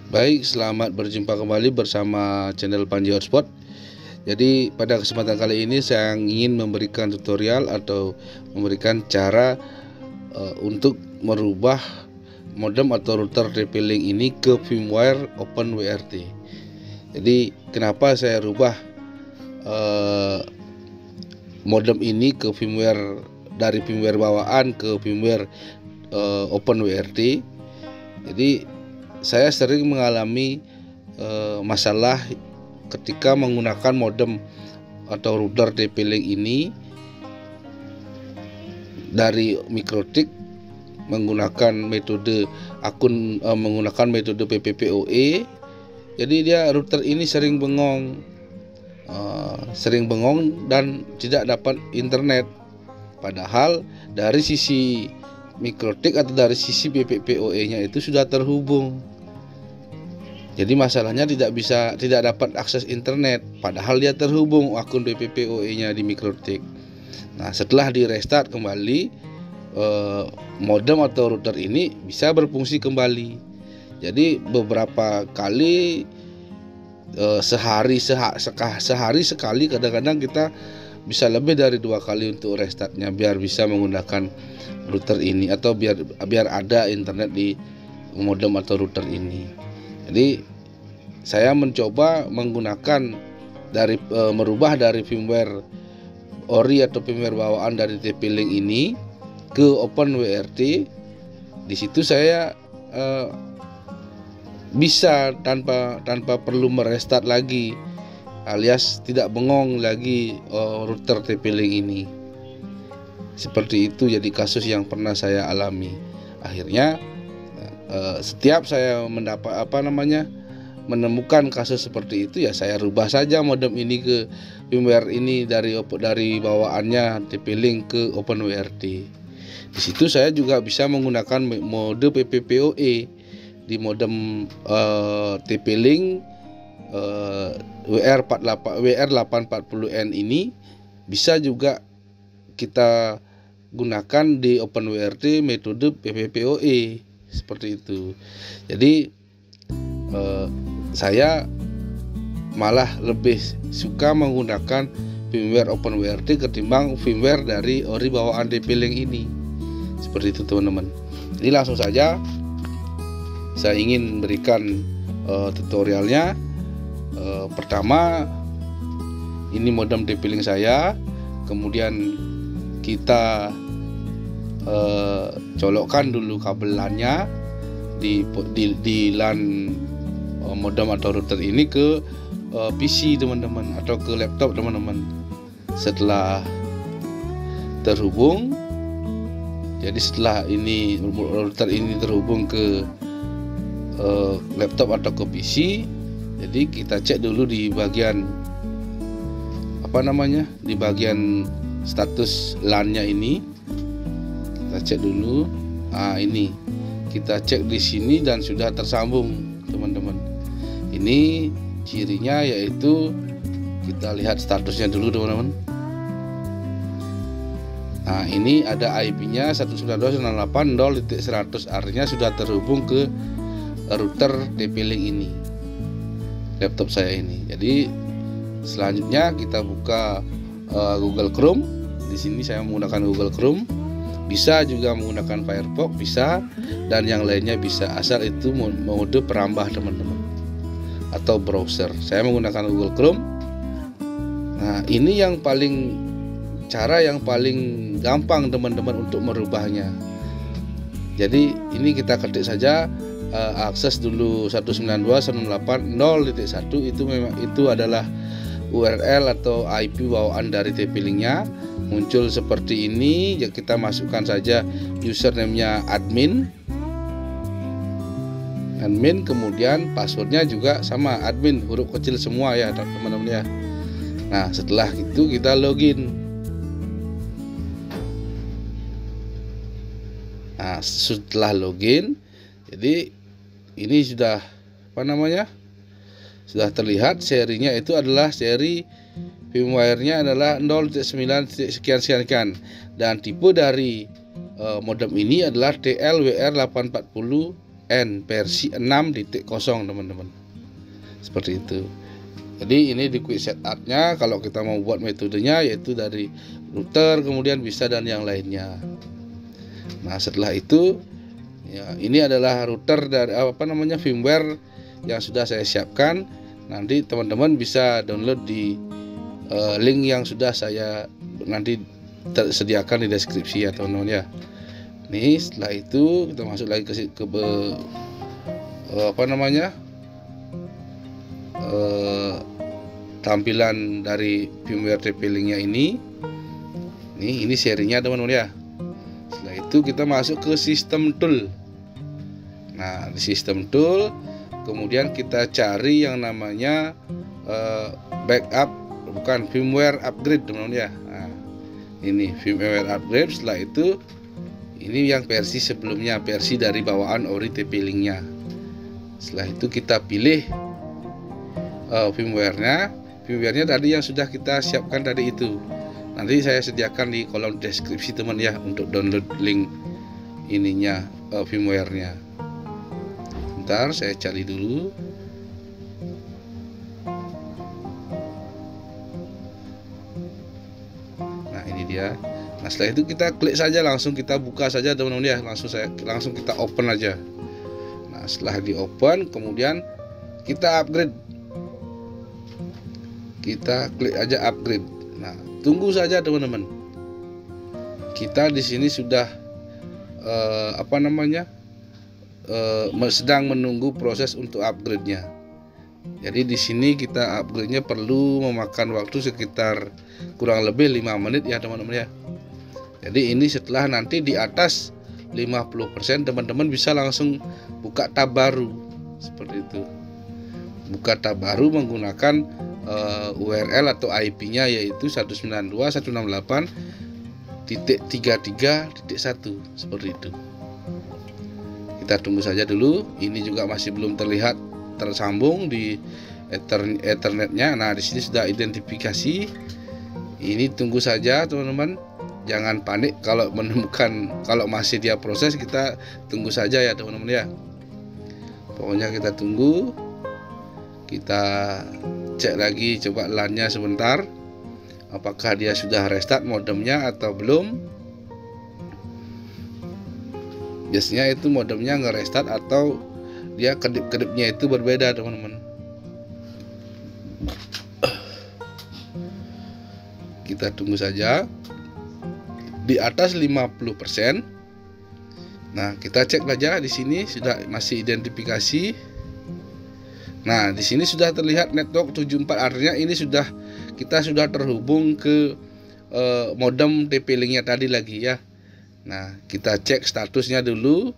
Baik, selamat berjumpa kembali bersama channel Panji Hotspot. Jadi pada kesempatan kali ini saya ingin memberikan tutorial atau memberikan cara untuk merubah modem atau router TP-Link ini ke firmware OpenWRT. Jadi kenapa saya rubah modem ini ke firmware, dari firmware bawaan ke firmware OpenWRT. Jadi saya sering mengalami masalah ketika menggunakan modem atau router TP-Link ini dari Mikrotik menggunakan metode menggunakan metode PPPoE. Jadi router ini sering bengong dan tidak dapat internet. Padahal dari sisi Mikrotik atau dari sisi PPPoE-nya itu sudah terhubung. Jadi masalahnya tidak dapat akses internet, padahal dia terhubung akun PPPoE-nya di Mikrotik. Nah, setelah di restart kembali, modem atau router ini bisa berfungsi kembali. Jadi beberapa kali sehari sekali, kadang-kadang kita bisa lebih dari 2 kali untuk restartnya biar bisa menggunakan router ini atau biar ada internet di modem atau router ini. Jadi saya mencoba menggunakan merubah dari firmware ori atau firmware bawaan dari TP-Link ini ke OpenWRT. Di situ saya bisa tanpa perlu merestart lagi, alias tidak bengong lagi router TP-Link ini. Seperti itu jadi kasus yang pernah saya alami. Akhirnya setiap saya menemukan kasus seperti itu, ya saya rubah saja modem ini ke firmware ini dari bawaannya TP-Link ke OpenWRT. Di situ saya juga bisa menggunakan mode PPPoE di modem TP-Link WR840N ini, bisa juga kita gunakan di OpenWRT metode PPPoE seperti itu. Jadi saya malah lebih suka menggunakan firmware OpenWRT ketimbang firmware dari ori bawaan TP-Link ini. Seperti itu teman-teman. Jadi langsung saja saya ingin berikan tutorialnya. Pertama, ini modem TP-Link saya, kemudian kita colokkan dulu kabel LAN-nya di LAN modem atau router ini ke PC teman-teman atau ke laptop teman-teman. Setelah terhubung, jadi setelah ini router ini terhubung ke laptop atau ke PC, jadi kita cek dulu di bagian di bagian status LAN-nya ini. Kita cek dulu. Nah, ini kita cek di sini dan sudah tersambung teman-teman. Ini cirinya, yaitu kita lihat statusnya dulu teman-teman. Nah, ini ada IP-nya 192.168.0.100, artinya sudah terhubung ke router TP-Link ini, laptop saya ini. Jadi selanjutnya kita buka Google Chrome. Di sini saya menggunakan Google Chrome. Bisa juga menggunakan Firefox, bisa, dan yang lainnya bisa, asal itu mode perambah teman-teman atau browser. Saya menggunakan Google Chrome. Nah, ini cara yang paling gampang teman-teman untuk merubahnya. Jadi ini kita ketik saja akses dulu 192.168.0.1, itu adalah URL atau IP bawaan dari TP-Link-nya. Muncul seperti ini, ya kita masukkan saja username-nya admin, kemudian passwordnya juga sama admin, huruf kecil semua ya teman-teman ya. Nah, setelah itu kita login. Nah, setelah login, jadi ini sudah sudah terlihat serinya, itu adalah seri firmware-nya adalah 0.9 sekian dan tipe dari modem ini adalah TLWR840 N versi 6.0 teman-teman. Seperti itu. Jadi ini di quick setup-nya kalau kita mau buat metodenya yaitu dari router, kemudian bisa dan yang lainnya. Nah, setelah itu ya, ini adalah router dari firmware yang sudah saya siapkan. Nanti teman-teman bisa download di link yang sudah saya nanti tersediakan di deskripsi ya teman-teman ya. Nih setelah itu kita masuk lagi ke tampilan dari firmware TP-Link-nya ini. Ini serinya teman-teman ya. Setelah itu kita masuk ke sistem tool. Nah, di sistem tool kemudian kita cari yang namanya backup, bukan firmware upgrade teman-teman ya. Nah, ini firmware upgrade. Setelah itu ini yang versi sebelumnya, versi dari bawaan ori TP-Link-nya. Setelah itu kita pilih firmware-nya tadi yang sudah kita siapkan tadi itu. Nanti saya sediakan di kolom deskripsi teman ya untuk download link ininya, firmware-nya. Bentar saya cari dulu. Nah, ini dia. Nah, setelah itu kita klik saja, langsung kita buka saja teman-teman ya, langsung kita open aja. Nah, setelah di open kemudian kita upgrade. Kita klik aja upgrade. Nah, tunggu saja teman-teman. Kita di sini sudah sedang menunggu proses untuk upgrade-nya. Jadi di sini kita upgrade-nya perlu memakan waktu sekitar kurang lebih 5 menit ya teman-teman ya. Jadi ini setelah nanti di atas 50% teman-teman bisa langsung buka tab baru seperti itu. Buka tab baru menggunakan URL atau IP-nya yaitu 192.168.33.1 seperti itu. Kita tunggu saja dulu. Ini juga masih belum terlihat tersambung di Ethernet-nya. Nah, di sini sudah identifikasi. Ini tunggu saja teman-teman. Jangan panik kalau menemukan, kalau masih dia proses, kita tunggu saja ya teman-teman ya. Pokoknya kita tunggu. Kita cek lagi coba LAN-nya sebentar. Apakah dia sudah restart modemnya atau belum. Biasanya itu modemnya nge-restart atau dia kedip-kedipnya itu berbeda teman-teman. Kita tunggu saja. Di atas 50%. Nah, kita cek saja di sini sudah masih identifikasi. Nah, di sini sudah terlihat network 74, artinya ini kita sudah terhubung ke modem TP-Link-nya tadi lagi ya. Nah, kita cek statusnya dulu.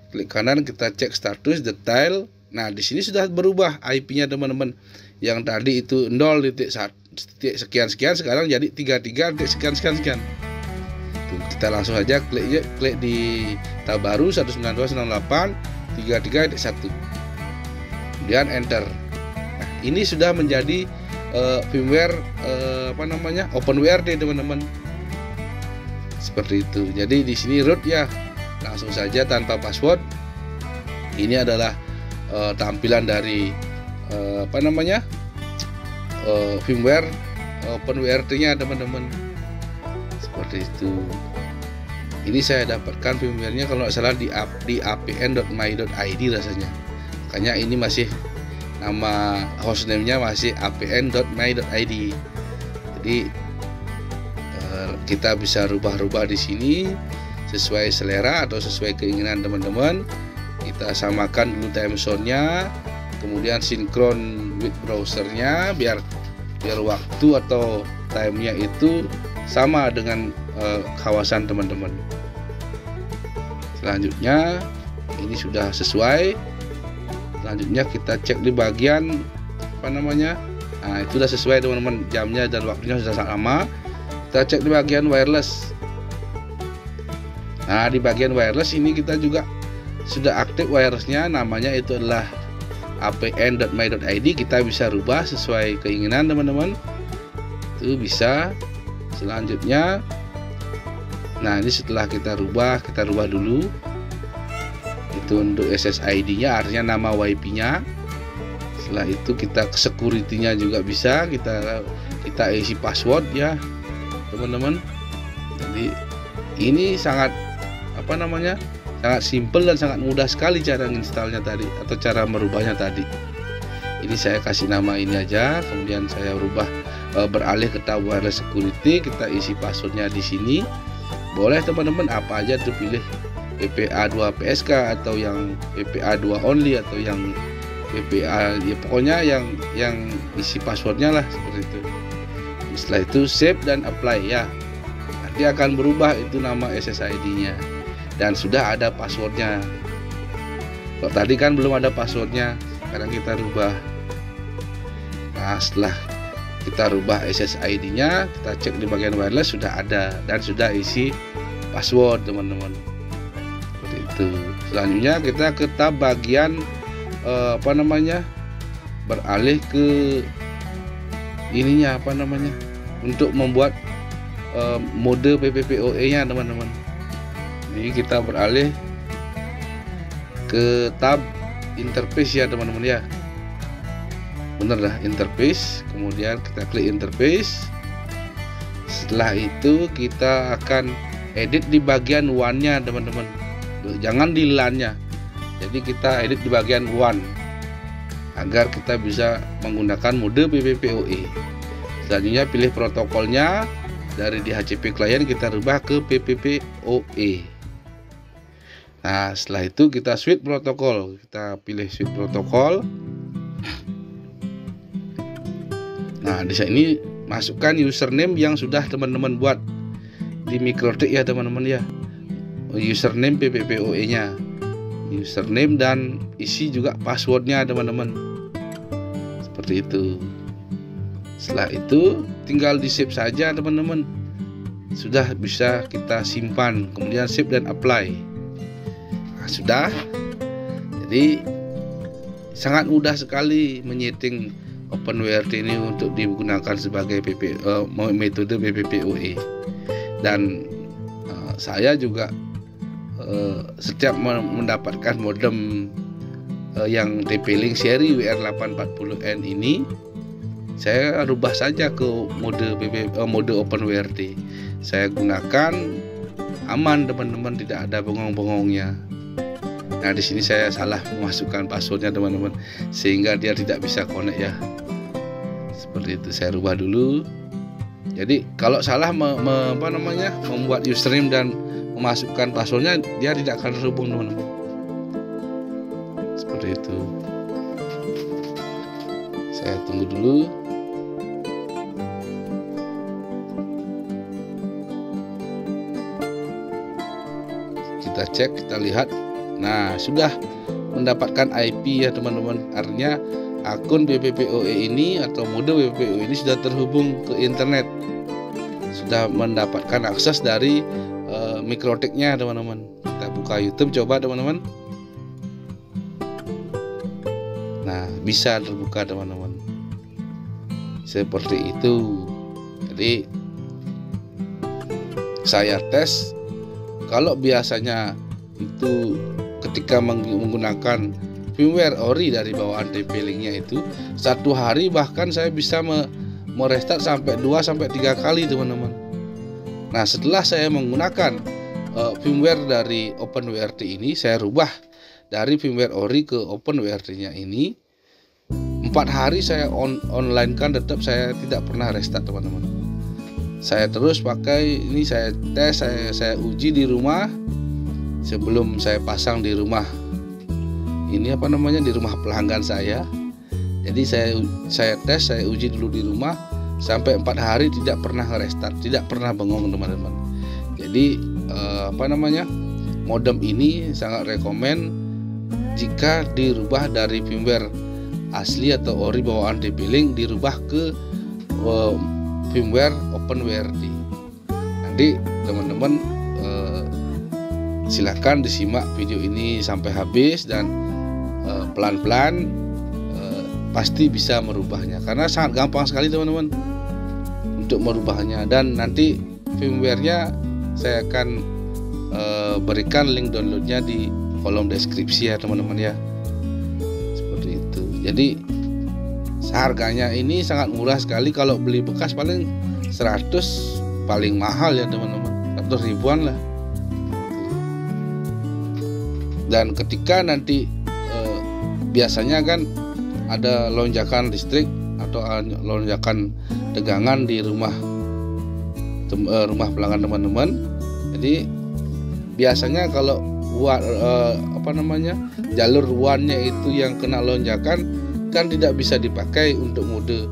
Klik kanan, kita cek status detail. Nah, di sini sudah berubah IP-nya teman-teman. Yang tadi itu 0.1 sekarang jadi 33.sekian. Kita langsung aja klik di tab baru 192.168.33.1. Kemudian enter. Nah, ini sudah menjadi firmware OpenWRT teman-teman. Seperti itu. Jadi di sini root ya. Langsung saja tanpa password. Ini adalah tampilan dari firmware OpenWRT-nya teman-teman. Seperti itu. Ini saya dapatkan firmware-nya kalau nggak salah di apn.my.id rasanya. Makanya ini masih nama hostname-nya masih apn.my.id. Jadi kita bisa rubah-rubah di sini sesuai selera atau sesuai keinginan teman-teman. Kita samakan dulu time zone-nya, kemudian sinkron with browser-nya biar waktu atau time-nya itu sama dengan kawasan teman-teman. Selanjutnya ini sudah sesuai. Selanjutnya kita cek di bagian nah itu sudah sesuai teman-teman, jamnya dan waktunya sudah sama. Kita cek di bagian wireless. Nah, di bagian wireless ini kita juga sudah aktif wirelessnya, namanya itu adalah apn.my.id. Kita bisa rubah sesuai keinginan teman-teman. Itu bisa. Selanjutnya, nah ini setelah kita rubah dulu. itu untuk SSID-nya, artinya nama WiFi-nya. Setelah itu kita ke security-nya juga bisa kita isi password ya teman-teman. Jadi ini sangat sangat simple dan sangat mudah sekali cara installnya tadi atau cara merubahnya tadi. Ini saya kasih nama ini aja, kemudian saya rubah beralih ke tab wireless security, kita isi passwordnya di sini. Boleh teman-teman apa aja tuh, pilih PPA2 PSK atau yang PPA2 only atau yang PPA, ya pokoknya yang isi passwordnya lah seperti itu. Setelah itu save dan apply ya. Nanti akan berubah itu nama SSID-nya dan sudah ada passwordnya. Kalau tadi kan belum ada passwordnya, sekarang kita rubah. Nah, setelah kita rubah SSID-nya, kita cek di bagian wireless sudah ada dan sudah isi password teman-teman. Seperti itu. Selanjutnya kita ke tab bagian beralih ke ininya untuk membuat mode PPPoE-nya teman-teman. Ini kita beralih ke tab interface ya teman-teman ya. Bener dah, interface, kemudian kita klik interface. Setelah itu kita akan edit di bagian WAN-nya teman-teman, jangan di LAN-nya. Jadi kita edit di bagian WAN agar kita bisa menggunakan mode PPPoE. Selanjutnya pilih protokolnya, dari DHCP client kita rubah ke PPPoE. Nah setelah itu kita switch protokol, kita pilih switch protokol. Nah di sini masukkan username yang sudah teman-teman buat di MikroTik ya teman-teman ya. Username PPPoE-nya, username dan isi juga passwordnya teman-teman. Seperti itu. Setelah itu tinggal di save saja teman-teman. Sudah bisa kita simpan, kemudian save dan apply. Nah, sudah. Jadi sangat mudah sekali menyeting OpenWrt ini untuk digunakan sebagai metode PPPoE. Dan saya juga setiap mendapatkan modem yang TP-Link seri WR840N ini, saya rubah saja ke mode OpenWrt. Saya gunakan aman teman-teman, tidak ada bengong-bengongnya. Nah di sini saya salah memasukkan passwordnya teman-teman, sehingga dia tidak bisa connect ya. Seperti itu, saya rubah dulu. Jadi kalau salah membuat username dan memasukkan passwordnya, dia tidak akan terhubung teman-teman. Seperti itu. Saya tunggu dulu. Kita cek, kita lihat. Nah sudah mendapatkan IP ya teman-teman. Artinya akun PPPoE ini atau mode PPPoE ini sudah terhubung ke internet, sudah mendapatkan akses dari MikroTik-nya teman-teman. Kita buka YouTube coba teman-teman. Nah bisa terbuka teman-teman, seperti itu. Jadi saya tes, kalau biasanya itu ketika menggunakan firmware ori dari bawaan TP-Link-nya itu, satu hari bahkan saya bisa merestart sampai 2-3 kali teman-teman. Nah setelah saya menggunakan firmware dari OpenWrt ini, saya rubah dari firmware ori ke OpenWrt-nya ini, 4 hari saya online kan, tetap saya tidak pernah restart teman-teman. Saya terus pakai ini, saya tes, saya uji di rumah sebelum saya pasang di rumah ini di rumah pelanggan saya. Jadi saya tes, saya uji dulu di rumah sampai 4 hari tidak pernah restart, tidak pernah bengong teman-teman. Jadi modem ini sangat rekomen jika dirubah dari firmware asli atau ori bawaan TP-Link dirubah ke firmware OpenWrt. Nanti teman-teman silakan disimak video ini sampai habis dan pelan-pelan pasti bisa merubahnya, karena sangat gampang sekali teman-teman untuk merubahnya. Dan nanti firmware-nya saya akan berikan link downloadnya di kolom deskripsi ya teman-teman ya. Seperti itu. Jadi harganya ini sangat murah sekali. Kalau beli bekas paling 100, paling mahal ya teman-teman, 100 ribuan lah. Dan ketika nanti biasanya kan ada lonjakan listrik atau lonjakan tegangan di rumah pelanggan teman-teman. Jadi biasanya kalau jalur WAN-nya itu yang kena lonjakan kan tidak bisa dipakai untuk mode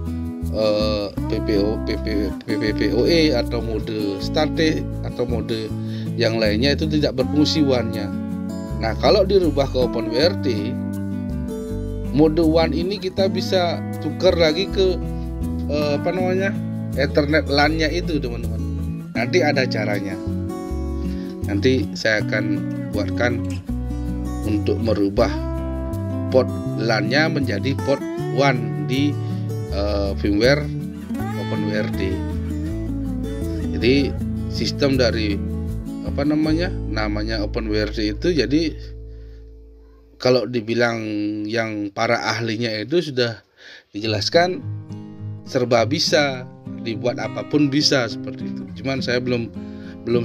PPPoE atau mode state atau mode yang lainnya, itu tidak berfungsi WAN-nya. Nah, kalau dirubah ke OpenWRT, mode WAN ini kita bisa tukar lagi ke Ethernet LAN-nya itu teman-teman. Nanti ada caranya. Nanti saya akan buatkan untuk merubah port LAN-nya menjadi port WAN di firmware OpenWRT. Jadi sistem dari namanya OpenWRT itu, jadi kalau dibilang yang para ahlinya itu sudah dijelaskan serba bisa, dibuat apapun bisa seperti itu. Cuman saya belum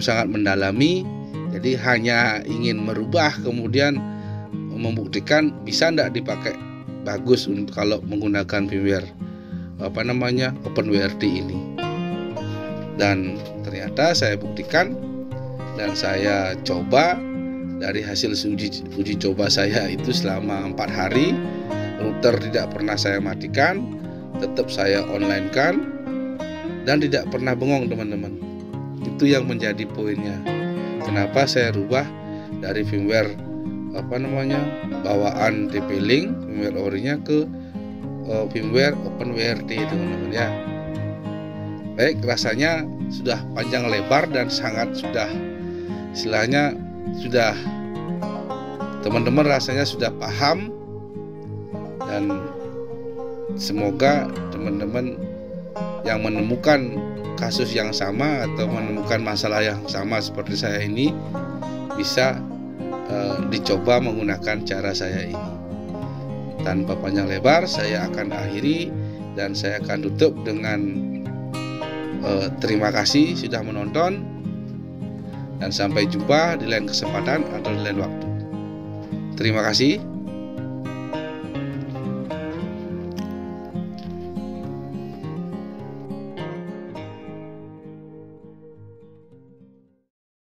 sangat mendalami, jadi hanya ingin merubah kemudian membuktikan bisa ndak dipakai bagus untuk kalau menggunakan firmware OpenWRT ini. Dan ternyata saya buktikan dan saya coba. Dari hasil uji coba saya itu selama 4 hari, router tidak pernah saya matikan, tetap saya online kan, dan tidak pernah bengong teman-teman. Itu yang menjadi poinnya. Kenapa saya rubah dari firmware bawaan TP-Link, firmware orinya ke firmware OpenWRT teman-teman ya. Baik, rasanya sudah panjang lebar dan sangat sudah istilahnya sudah teman-teman rasanya sudah paham, dan semoga teman-teman yang menemukan kasus yang sama atau menemukan masalah yang sama seperti saya ini bisa dicoba menggunakan cara saya ini. Tanpa panjang lebar, saya akan akhiri dan saya akan tutup dengan terima kasih sudah menonton, dan sampai jumpa di lain kesempatan atau di lain waktu. Terima kasih.